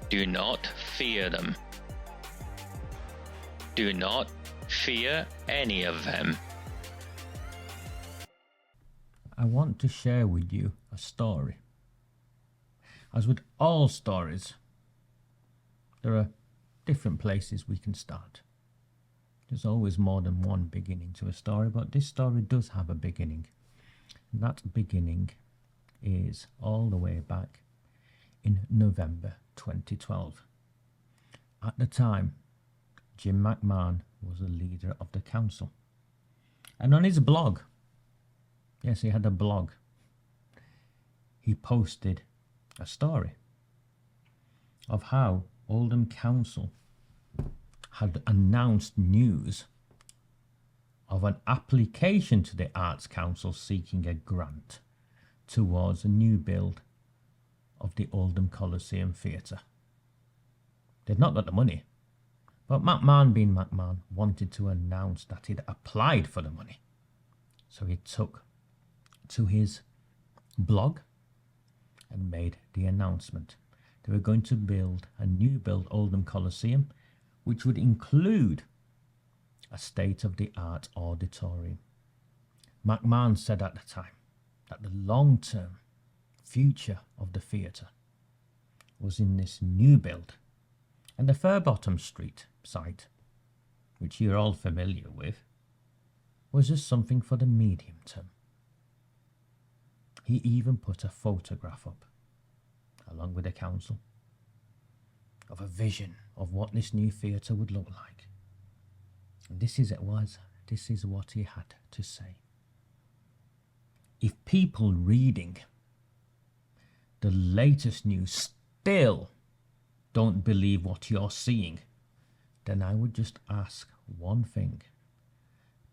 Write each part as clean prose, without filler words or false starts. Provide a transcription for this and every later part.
Do not fear them. Do not fear any of them. I want to share with you a story. As with all stories, there are different places we can start. There's always more than one beginning to a story, but this story does have a beginning. And that beginning is all the way back in November 2012. At the time, Jim McMahon was the leader of the council. And on his blog, yes, he had a blog, he posted a story of how Oldham Council had announced news of an application to the Arts Council seeking a grant towards a new build of the Oldham Coliseum Theatre. They'd not got the money, but McMahon, being McMahon, wanted to announce that he'd applied for the money. So he took to his blog and made the announcement. They were going to build a new build Oldham Coliseum, which would include a state-of-the-art auditorium. McMahon said at the time that the long-term future of the theatre was in this new build, and the Fairbottom Street site, which you're all familiar with, was just something for the medium term. He even put a photograph up, along with the council, of a vision of what this new theatre would look like. And this is what he had to say. If people reading the latest news still don't believe what you're seeing, then I would just ask one thing.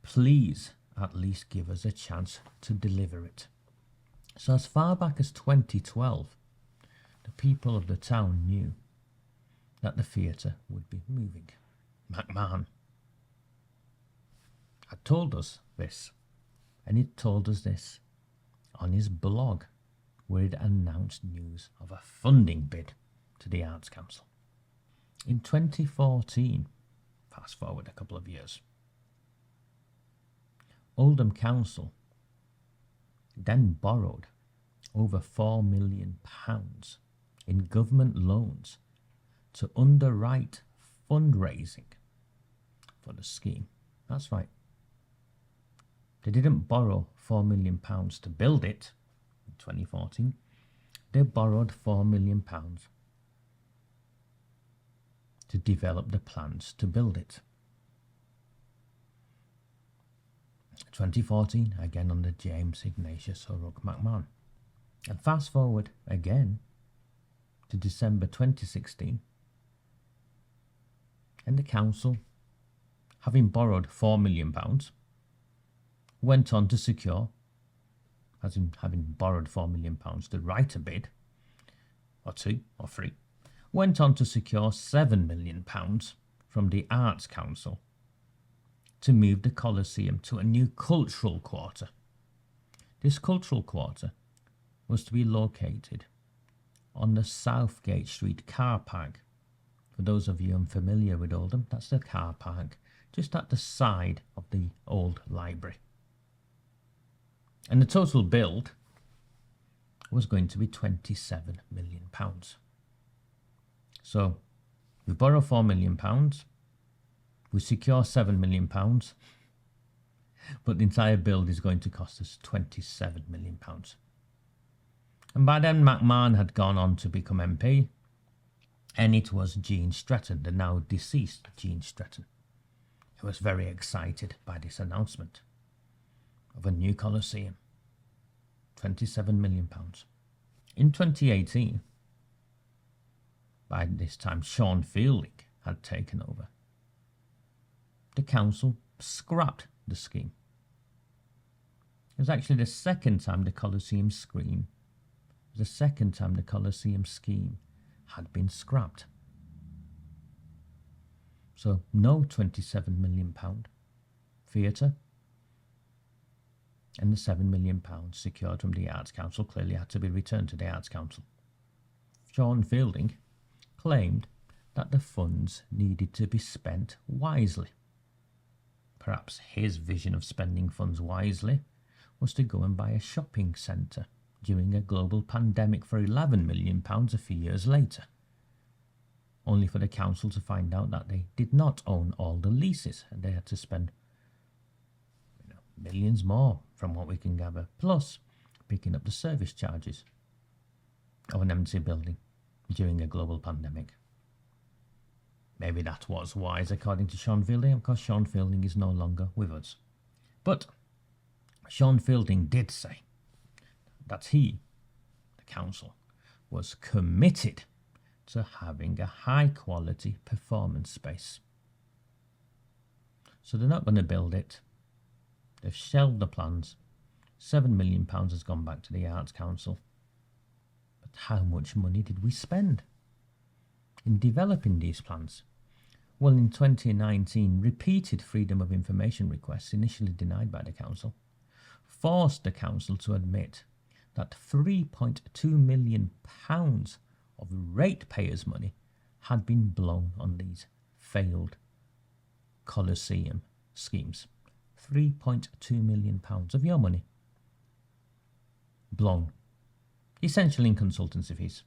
Please at least give us a chance to deliver it. So as far back as 2012, the people of the town knew that the theatre would be moving. McMahon had told us this, and he told us this on his blog, where he'd announced news of a funding bid to the Arts Council. In 2014, fast forward a couple of years, Oldham Council then borrowed over £4 million in government loans to underwrite fundraising for the scheme. That's right. They didn't borrow £4 million to build it in 2014. They borrowed £4 million to develop the plans to build it. 2014, again under James Ignatius O'Rourke McMahon. And fast forward again to December 2016, and the council, having borrowed £4 million, went on to secure, as in having borrowed £4 million to write a bid, or two, or three, went on to secure £7 million from the Arts Council to move the Coliseum to a new cultural quarter. This cultural quarter was to be located on the Southgate Street car park. For those of you unfamiliar with Oldham, that's the car park just at the side of the old library. And the total build was going to be £27 million. So we borrow £4 million, we secure £7 million, but the entire build is going to cost us £27 million. And by then McMahon had gone on to become MP, and it was Gene Stretton, the now deceased Gene Stretton, who was very excited by this announcement of a new Coliseum. £27 million. In 2018, by this time Sean Fielding had taken over, the council scrapped the scheme. It was actually the second time the Coliseum scheme had been scrapped. So no £27 million theatre, and the £7 million secured from the Arts Council clearly had to be returned to the Arts Council. Sean Fielding claimed that the funds needed to be spent wisely. Perhaps his vision of spending funds wisely was to go and buy a shopping centre during a global pandemic for £11 million a few years later, only for the council to find out that they did not own all the leases and they had to spend millions more from what we can gather, plus picking up the service charges of an empty building during a global pandemic. Maybe that was wise according to Sean Fielding, because Sean Fielding is no longer with us. But Sean Fielding did say that he, the council, was committed to having a high quality performance space. So they're not going to build it. They've shelved the plans. £7 million has gone back to the Arts Council. But how much money did we spend in developing these plans? Well, in 2019, repeated freedom of information requests, initially denied by the council, forced the council to admit that £3.2 million of ratepayers' money had been blown on these failed Coliseum schemes. £3.2 million of your money blown, essentially in consultancy fees.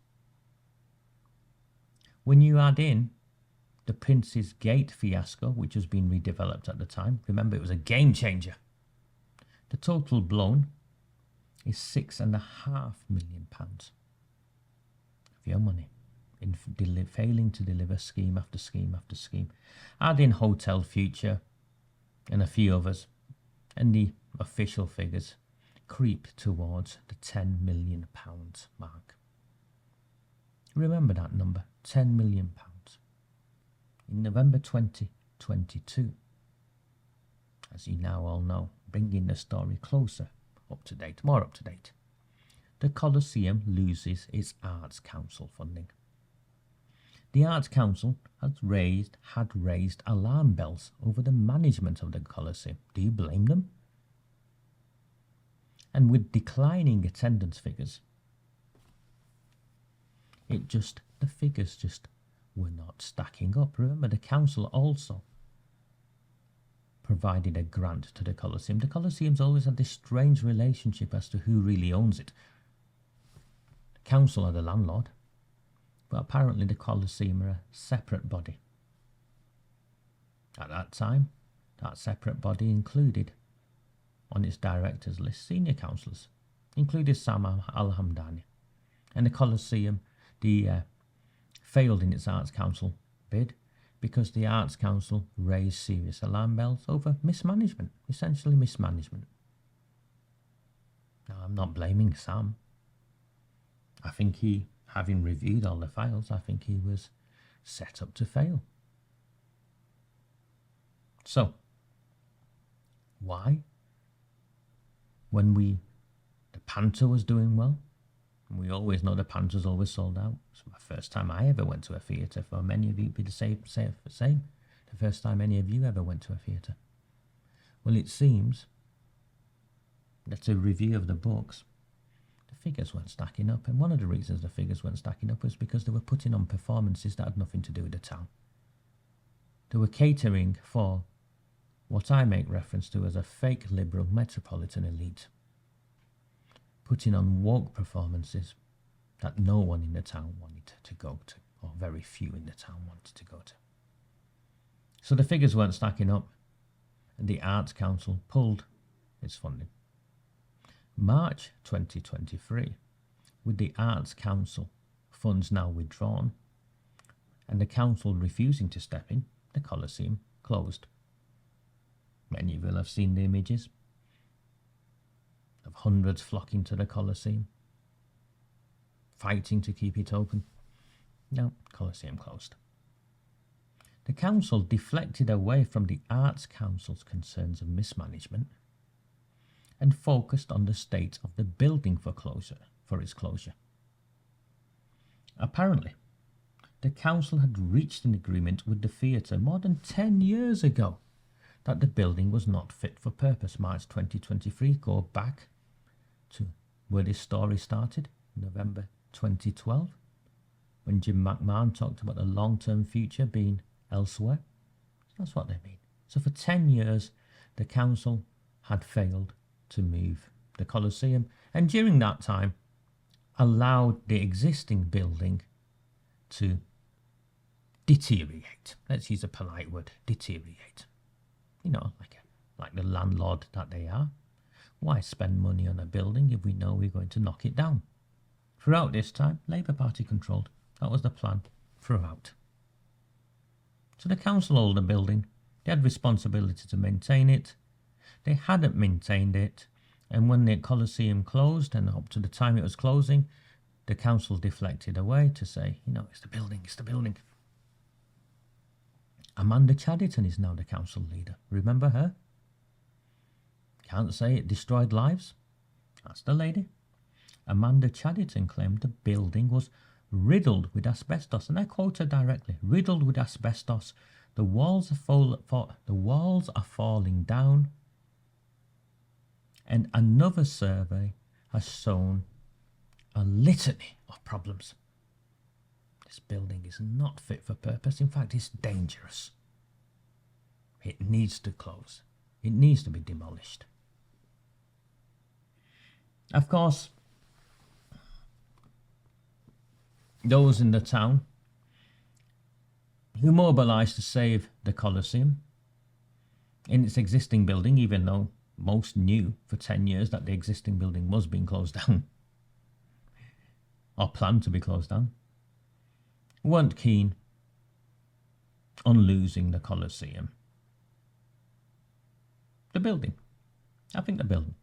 When you add in the Prince's Gate fiasco, which was being redeveloped at the time, remember it was a game changer, the total blown is £6.5 million of your money in failing to deliver scheme after scheme after scheme. Add in Hotel Future and a few others, and the official figures creep towards the £10 million mark. Remember that number, £10 million. In November 2022, as you now all know, bringing the story closer, up to date, more up to date, the Coliseum loses its Arts Council funding. The Arts Council had raised alarm bells over the management of the Coliseum. Do you blame them? And with declining attendance figures, the figures just were not stacking up. Remember, the council also provided a grant to the Coliseum. The Coliseum's always had this strange relationship as to who really owns it. The council are the landlord, but apparently the Coliseum are a separate body. At that time, that separate body included, on its directors list, senior councillors, included Sam Al-Hamdani. And the Coliseum, failed in its Arts Council bid because the Arts Council raised serious alarm bells over mismanagement, essentially mismanagement. Now, I'm not blaming Sam. I think he, having reviewed all the files, I think he was set up to fail. So, why? When the Panther was doing well, and we always know the Panther's always sold out. It's my first time I ever went to a theatre. For many of you, it'd be the same. The first time any of you ever went to a theatre. Well, it seems that a review of the books, the figures weren't stacking up. And one of the reasons the figures weren't stacking up was because they were putting on performances that had nothing to do with the town. They were catering for what I make reference to as a fake liberal metropolitan elite, putting on woke performances that no one in the town wanted to go to, or very few in the town wanted to go to. So the figures weren't stacking up, and the Arts Council pulled its funding. March 2023, with the Arts Council funds now withdrawn, and the council refusing to step in, the Coliseum closed. Many of you will have seen the images of hundreds flocking to the Coliseum, fighting to keep it open. No, Coliseum closed. The council deflected away from the Arts Council's concerns of mismanagement and focused on the state of the building for its closure. Apparently, the council had reached an agreement with the theatre more than 10 years ago that the building was not fit for purpose. March 2023, go back to where this story started, November 2012. when Jim McMahon talked about the long-term future being elsewhere. That's what they mean. So for 10 years, the council had failed to move the Coliseum, and during that time allowed the existing building to deteriorate. Let's use a polite word, deteriorate. You know, like the landlord that they are. Why spend money on a building if we know we're going to knock it down? Throughout this time, Labour Party controlled. That was the plan throughout. So the council owned the building. They had responsibility to maintain it. They hadn't maintained it. And when the Coliseum closed, and up to the time it was closing, the council deflected away to say, you know, it's the building, it's the building. Amanda Chadderton is now the council leader. Remember her? Can't say it destroyed lives. That's the lady. Amanda Chadderton claimed the building was riddled with asbestos, and I quote her directly: riddled with asbestos. The walls are falling down, and another survey has shown a litany of problems. This building is not fit for purpose. In fact, it's dangerous. It needs to close. It needs to be demolished. Of course, those in the town who mobilised to save the Coliseum in its existing building, even though most knew for 10 years that the existing building was being closed down, or planned to be closed down, weren't keen on losing the Coliseum. The building. I think the building.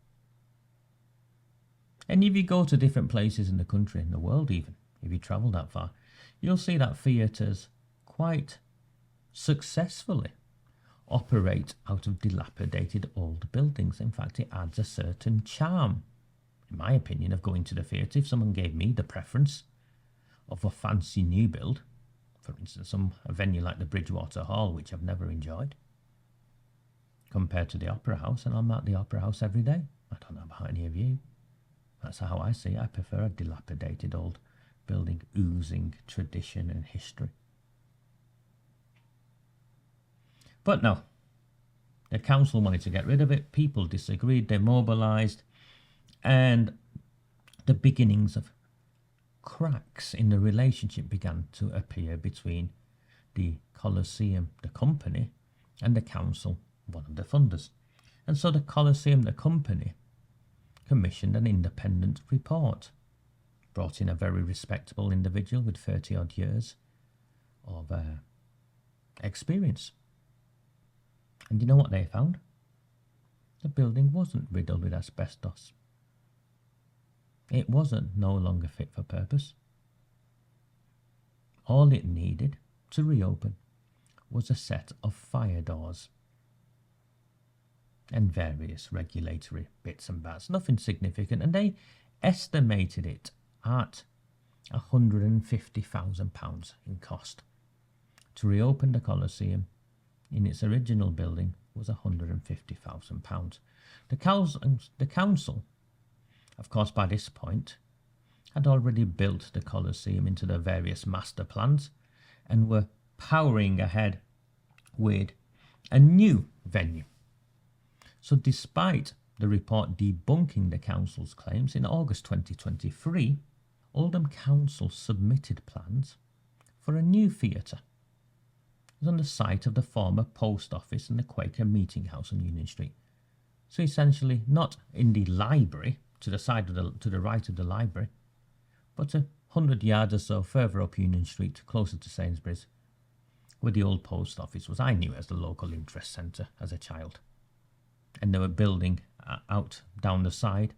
And if you go to different places in the country, in the world even, if you travel that far, you'll see that theatres quite successfully operate out of dilapidated old buildings. In fact, it adds a certain charm, in my opinion, of going to the theatre. If someone gave me the preference of a fancy new build, for instance, a venue like the Bridgewater Hall, which I've never enjoyed, compared to the Opera House, and I'm at the Opera House every day. I don't know about any of you. That's how I see it. I prefer a dilapidated old building oozing tradition and history. But no, the council wanted to get rid of it. People disagreed, they mobilised, and the beginnings of cracks in the relationship began to appear between the Coliseum, the company, and the council, one of the funders. And so the Coliseum, the company, commissioned an independent report, brought in a very respectable individual with 30 odd years of experience. And you know what they found? The building wasn't riddled with asbestos. It wasn't no longer fit for purpose. All it needed to reopen was a set of fire doors and various regulatory bits and bats, nothing significant, and they estimated it at £150,000 in cost. To reopen the Coliseum in its original building was £150,000. The council, of course, by this point, had already built the Coliseum into the various master plans and were powering ahead with a new venue. So despite the report debunking the council's claims, in August 2023, Oldham Council submitted plans for a new theatre. It was on the site of the former post office and the Quaker Meeting House on Union Street. So essentially not in the library, to the right of the library, but 100 yards or so further up Union Street, closer to Sainsbury's, where the old post office was. I knew it as the local interest centre as a child. And they were building out down the side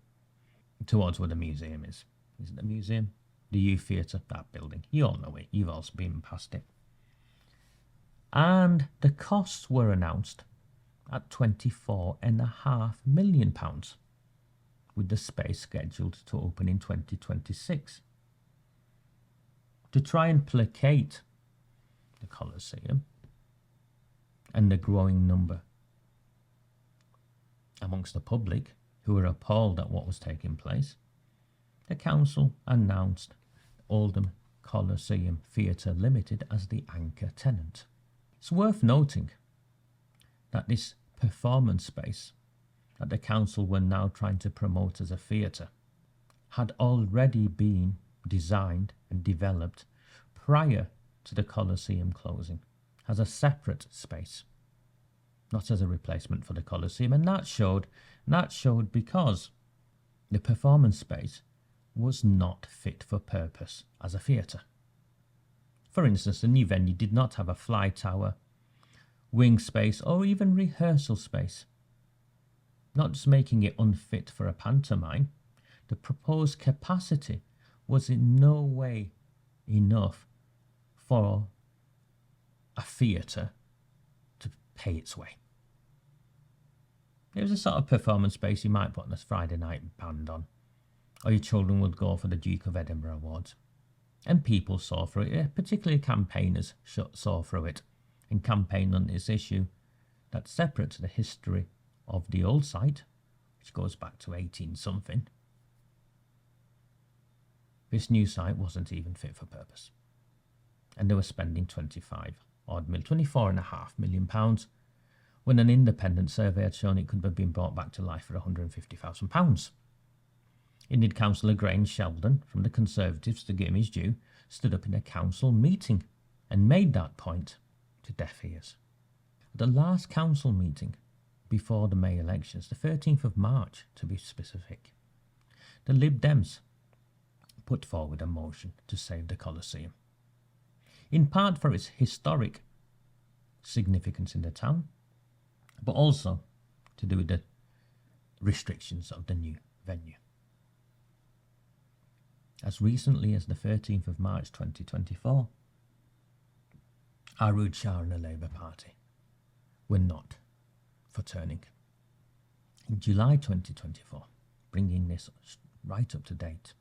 towards where the museum is. Is it the museum? The youth theatre, that building. You all know it. You've also been past it. And the costs were announced at £24.5 million, with the space scheduled to open in 2026. To try and placate the Coliseum and the growing number amongst the public who were appalled at what was taking place, the council announced Oldham Coliseum Theatre Limited as the anchor tenant. It's worth noting that this performance space that the council were now trying to promote as a theatre had already been designed and developed prior to the Coliseum closing as a separate space, not as a replacement for the Coliseum, and that showed because the performance space was not fit for purpose as a theatre. For instance, the new venue did not have a fly tower, wing space, or even rehearsal space. Not just making it unfit for a pantomime, the proposed capacity was in no way enough for a theatre to pay its way. It was a sort of performance space you might put on a Friday night band on, or your children would go for the Duke of Edinburgh Awards. And people saw through it, particularly campaigners saw through it, and campaigned on this issue that's separate to the history of the old site, which goes back to 18-something. This new site wasn't even fit for purpose. And they were spending £24.5 million, when an independent survey had shown it could have been brought back to life for £150,000. Indeed, Councillor Grange Sheldon from the Conservatives, to give him his due, stood up in a council meeting and made that point to deaf ears. At the last council meeting before the May elections, the 13th of March to be specific, the Lib Dems put forward a motion to save the Coliseum, in part for its historic significance in the town, but also to do with the restrictions of the new venue. As recently as the 13th of March 2024, AROOJ SHAH and the Labour Party were not for turning. In July 2024, bringing this right up to date,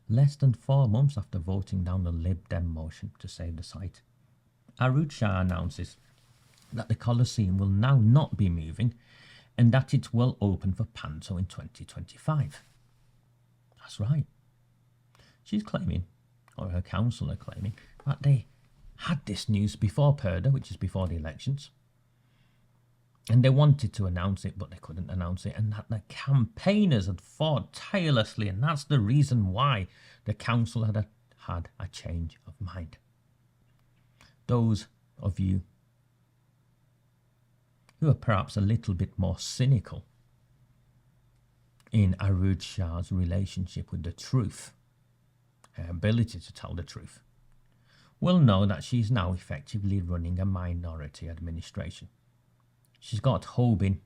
less than 4 months after voting down the Lib Dem motion to save the site, AROOJ SHAH announces that the Coliseum will now not be moving and that it will open for Panto in 2025. That's right. She's claiming, or her council are claiming, that they had this news before Purdah, which is before the elections, and they wanted to announce it, but they couldn't announce it, and that the campaigners had fought tirelessly, and that's the reason why the council had a change of mind. Those of you who are perhaps a little bit more cynical in AROOJ SHAH's relationship with the truth, her ability to tell the truth, will know that she's now effectively running a minority administration. She's got Hoban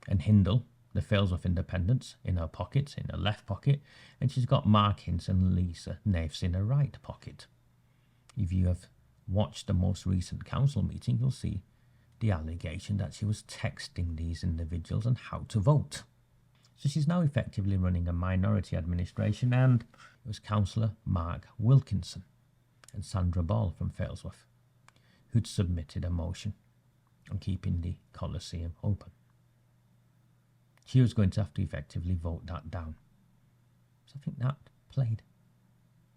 and Hindle, the Failsworth independents, in her pocket, in her left pocket, and she's got Mark Hinton and Lisa Naifs in her right pocket. If you have watched the most recent council meeting, you'll see the allegation that she was texting these individuals on how to vote. So she's now effectively running a minority administration, and it was Councillor Mark Wilkinson and Sandra Ball from Failsworth who'd submitted a motion on keeping the Coliseum open. She was going to have to effectively vote that down. So I think that played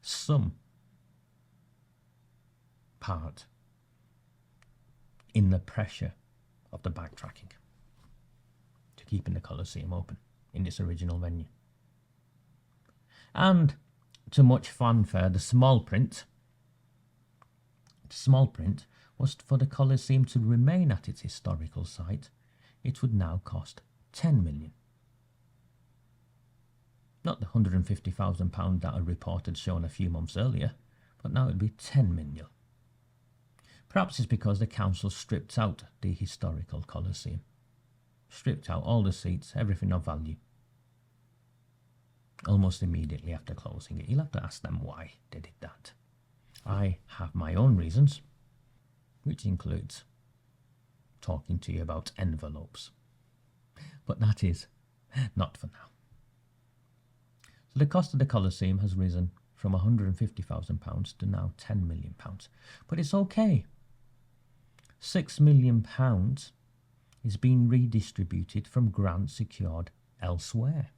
some part in the pressure of the backtracking to keeping the Coliseum open in its original venue. And to much fanfare, the small print was for the Coliseum to remain at its historical site. It would now cost £10 million. Not the £150,000 that a report had shown a few months earlier, but now it would be £10 million. Perhaps it's because the council stripped out the historical Coliseum, stripped out all the seats, everything of value, almost immediately after closing it. You'll have to ask them why they did that. I have my own reasons, which includes talking to you about envelopes. But that is not for now. So the cost of the Coliseum has risen from £150,000 to now £10 million. But it's okay. £6 million is being redistributed from grants secured elsewhere.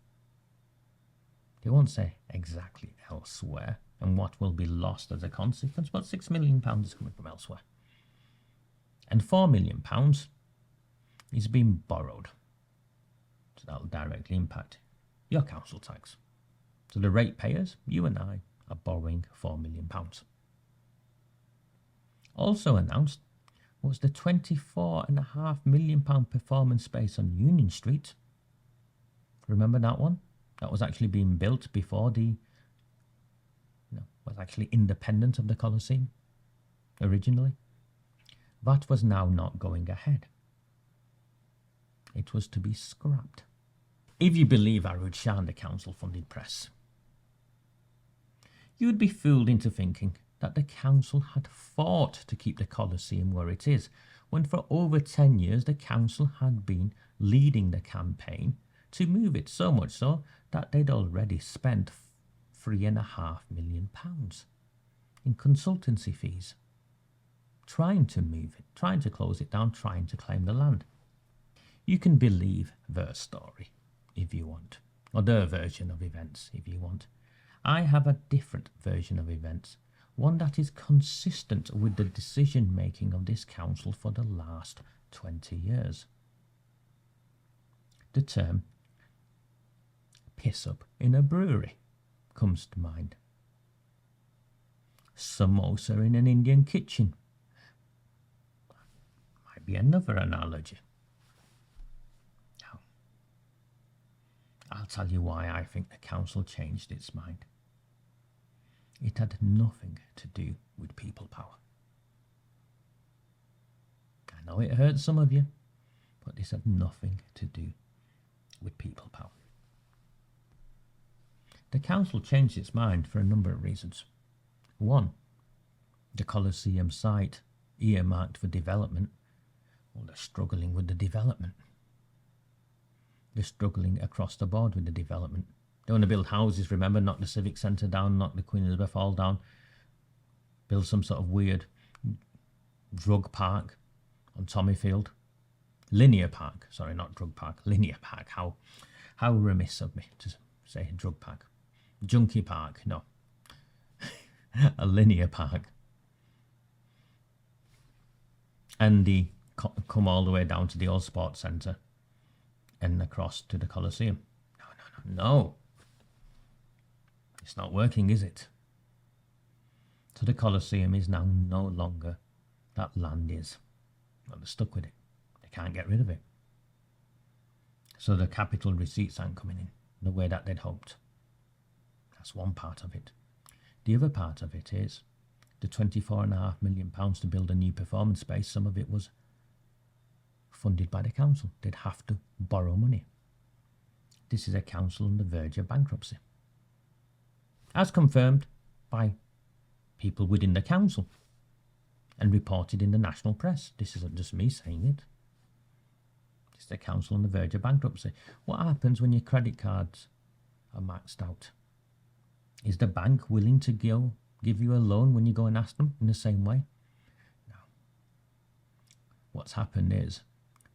They won't say exactly elsewhere, and what will be lost as a consequence. But £6 million is coming from elsewhere. And £4 million is being borrowed. So that will directly impact your council tax. So the ratepayers, you and I, are borrowing £4 million. Also announced was the £24.5 million performance space on Union Street. Remember that one? That was actually being built before was actually independent of the Coliseum originally. That was now not going ahead. It was to be scrapped. If you believe AROOJ SHAH and the council-funded press, you would be fooled into thinking that the council had fought to keep the Coliseum where it is, when for over 10 years the council had been leading the campaign to move it, so much so that they'd already spent £3.5 million in consultancy fees, trying to move it, trying to close it down, trying to claim the land. You can believe their story if you want, or their version of events if you want. I have a different version of events, one that is consistent with the decision making of this council for the last 20 years. The term piss up in a brewery comes to mind. Samosa in an Indian kitchen might be another analogy. Now, I'll tell you why I think the council changed its mind. It had nothing to do with people power. I know it hurts some of you, but this had nothing to do with people power. The council changed its mind for a number of reasons. One, the Coliseum site earmarked for development, well, they're struggling with the development. They're struggling across the board with the development. They want to build houses, remember, knock the Civic Centre down, knock the Queen Elizabeth Hall down, build some sort of weird drug park on Tommyfield. Linear Park, sorry, not drug park, linear park. How remiss of me to say drug park. Junkie Park, no. A linear park. And the come all the way down to the old sports centre and across to the Coliseum. No. It's not working, is it? So the Coliseum is now no longer that land is. Well, they're stuck with it. They can't get rid of it. So the capital receipts aren't coming in the way that they'd hoped. That's one part of it. The other part of it is the £24.5 million to build a new performance space. Some of it was funded by the council. They'd have to borrow money. This is a council on the verge of bankruptcy, as confirmed by people within the council and reported in the national press. This isn't just me saying it. It's the council on the verge of bankruptcy. What happens when your credit cards are maxed out? Is the bank willing to give you a loan when you go and ask them in the same way? No. What's happened is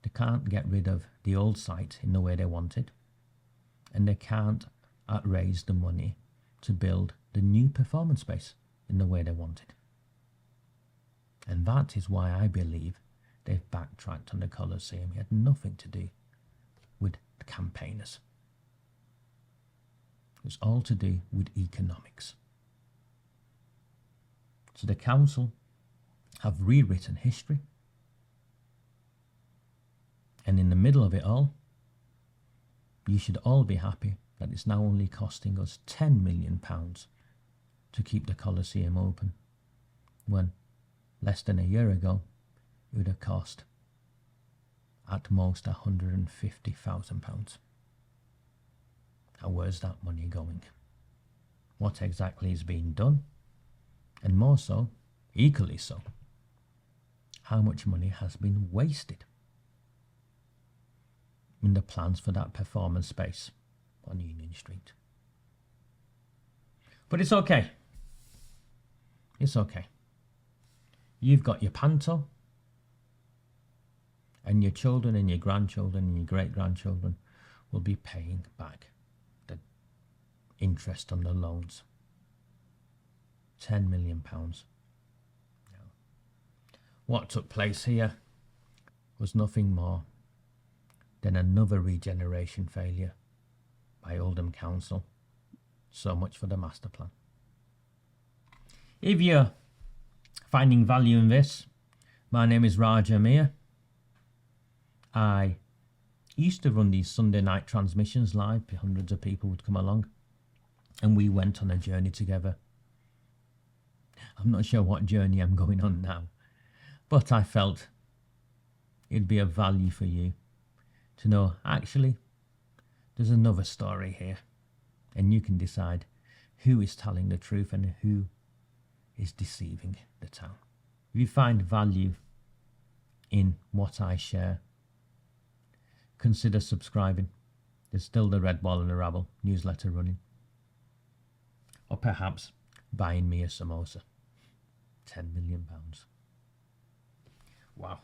they can't get rid of the old site in the way they wanted, and they can't raise the money to build the new performance space in the way they wanted. And that is why I believe they've backtracked on the Coliseum. It had nothing to do with the campaigners. It was all to do with economics. So the council have rewritten history, and in the middle of it all, you should all be happy that it's now only costing us £10 million to keep the Coliseum open, when less than a year ago it would have cost at most £150,000. Now, where's that money going? What exactly is being done? And more so, equally so, how much money has been wasted in the plans for that performance space on Union Street? But it's okay. It's okay. You've got your panto, and your children and your grandchildren and your great-grandchildren will be paying back the interest on the loans. £10 million. What took place here was nothing more than another regeneration failure by Oldham Council. So much for the master plan. If you're finding value in this, my name is Raj Amir. I used to run these Sunday night transmissions live. Hundreds of people would come along and we went on a journey together. I'm not sure what journey I'm going on now, but I felt it'd be of value for you to know actually there's another story here, and you can decide who is telling the truth and who is deceiving the town. If you find value in what I share, consider subscribing. There's still the Red Ball and the Rabble newsletter running. Or perhaps buying me a samosa. £10 million. Wow.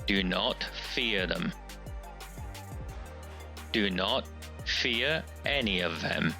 Do not fear them. Do not fear any of them.